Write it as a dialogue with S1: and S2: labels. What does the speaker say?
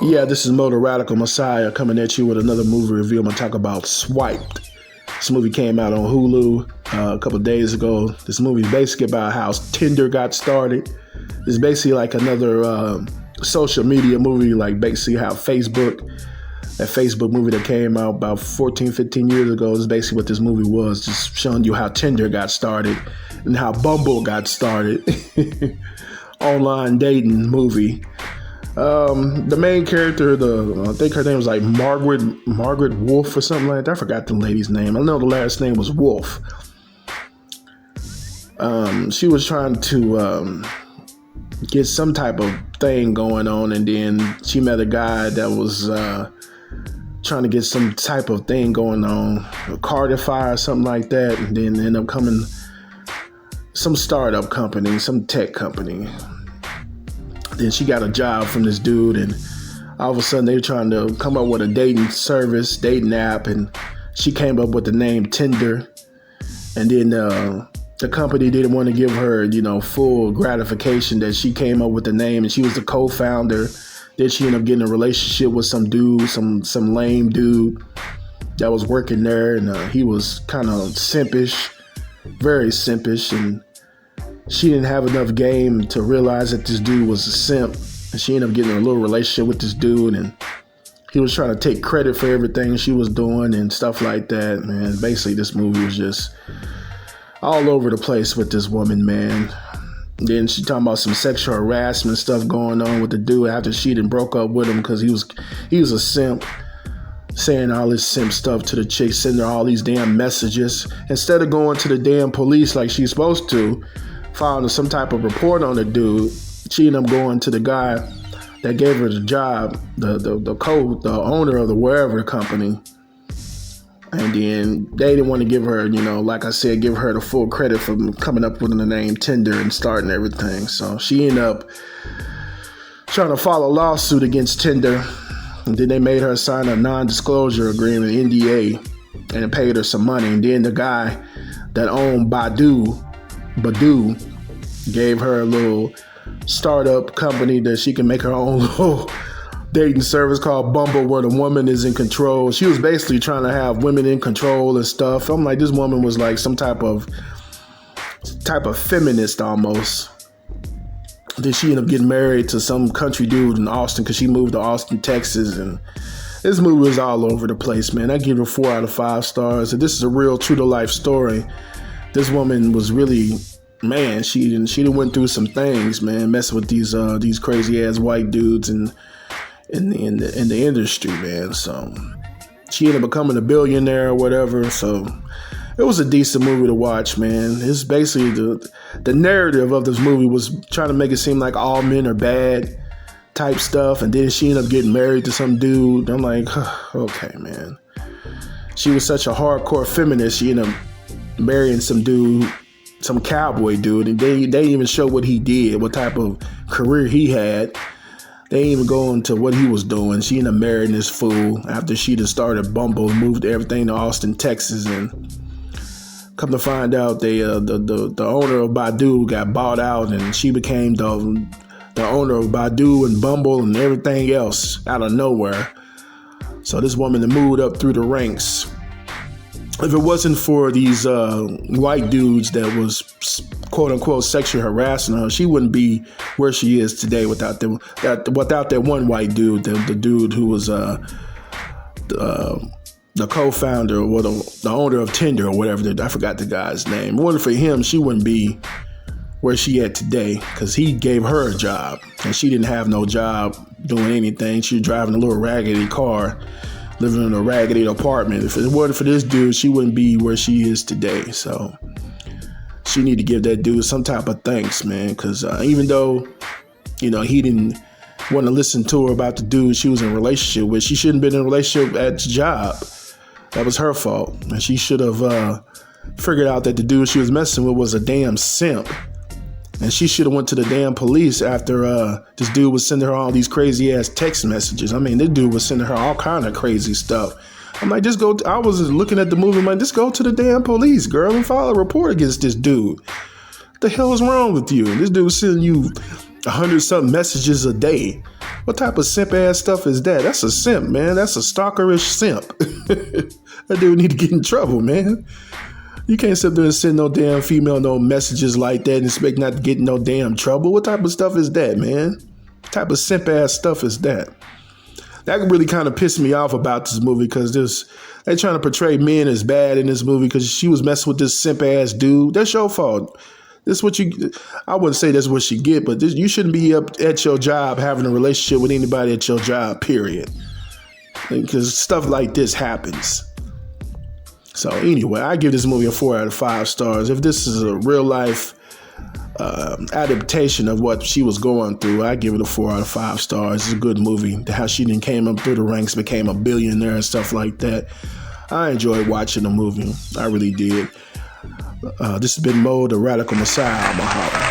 S1: Yeah, this is Motor Radical Messiah coming at you with another movie review. I'm going to talk about Swiped. This movie came out on Hulu a couple of days ago. This movie is basically about how Tinder got started. It's basically like another social media movie, like basically how that Facebook movie that came out about 14, 15 years ago is basically what this movie was, just showing you how Tinder got started and how Bumble got started. Online dating movie. The main character, I think her name was like Margaret Wolf or something like that. I forgot the lady's name. I know the last name was Wolf. She was trying to get some type of thing going on, and then she met a guy that was trying to get some type of thing going on, a Cardify or something like that, and then end up coming some startup company, some tech company. Then she got a job from this dude, and all of a sudden they were trying to come up with a dating app, and she came up with the name Tinder. And then the company didn't want to give her, full gratification that she came up with the name, and she was the co-founder. Then she ended up getting a relationship with some dude, some lame dude that was working there, and he was kind of simpish, very simpish, and she didn't have enough game to realize that this dude was a simp, and she ended up getting a little relationship with this dude, and he was trying to take credit for everything she was doing and stuff like that, man. Basically, this movie was just all over the place with this woman, man. Then she talking about some sexual harassment stuff going on with the dude after she done broke up with him because he was a simp, saying all this simp stuff to the chick, sending her all these damn messages. Instead of going to the damn police like she's supposed to, filing some type of report on the dude, she ended up going to the guy that gave her the job, the owner of the wherever company. And then they didn't want to give her, like I said, give her the full credit for coming up with the name Tinder and starting everything. So she ended up trying to file a lawsuit against Tinder. And then they made her sign a non-disclosure agreement, NDA, and paid her some money. And then the guy that owned Badoo gave her a little startup company that she can make her own little dating service called Bumble, where the woman is in control. She was basically trying to have women in control and stuff. I'm like, this woman was like some type of feminist almost. Then she ended up getting married to some country dude in Austin because she moved to Austin, Texas. And this movie was all over the place, man. I give it 4 out of 5 stars. And this is a real true to life story. This woman was really, man, she went through some things, man, messing with these crazy ass white dudes in the industry, man. So she ended up becoming a billionaire or whatever. So it was a decent movie to watch, man. It's basically the narrative of this movie was trying to make it seem like all men are bad type stuff. And then she ended up getting married to some dude. I'm like, okay, man. She was such a hardcore feminist. She ended up marrying some dude, some cowboy dude, and they didn't even show what he did, what type of career he had. They didn't even go into what he was doing. She ended up marrying this fool after she just started Bumble, moved everything to Austin, Texas, and come to find out the owner of Badoo got bought out, and she became the owner of Badoo and Bumble and everything else out of nowhere. So this woman moved up through the ranks. If it wasn't for these white dudes that was quote unquote sexually harassing her, she wouldn't be where she is today without that one white dude, the dude who was the co-founder or the owner of Tinder or whatever. I forgot the guy's name. If it wasn't for him, she wouldn't be where she at today because he gave her a job and she didn't have no job doing anything. She was driving a little raggedy car, living in a raggedy apartment. If it wasn't for this dude, she wouldn't be where she is today. So she need to give that dude some type of thanks, man. Because even though, he didn't want to listen to her about the dude she was in a relationship with, she shouldn't have been in a relationship at the job. That was her fault. And she should have figured out that the dude she was messing with was a damn simp. And she should have went to the damn police after this dude was sending her all these crazy ass text messages. I mean, this dude was sending her all kind of crazy stuff. I'm like, I was looking at the movie, I'm like, just go to the damn police, girl, and file a report against this dude. What the hell is wrong with you? And this dude was sending you 100-something messages a day. What type of simp ass stuff is that? That's a simp, man. That's a stalkerish simp. That dude need to get in trouble, man. You can't sit there and send no damn female no messages like that and expect not to get in no damn trouble. What type of stuff is that, man? What type of simp ass stuff is that? That really kind of pissed me off about this movie because they're trying to portray men as bad in this movie because she was messing with this simp ass dude. That's your fault. This is what I wouldn't say that's what she get, but you shouldn't be up at your job having a relationship with anybody at your job, period. Because stuff like this happens. So anyway, I give this movie a 4 out of 5 stars. If this is a real life adaptation of what she was going through, I give it a 4 out of 5 stars. It's a good movie. How she then came up through the ranks, became a billionaire and stuff like that. I enjoyed watching the movie. I really did. This has been Mo, the Radical Messiah. Mahalo.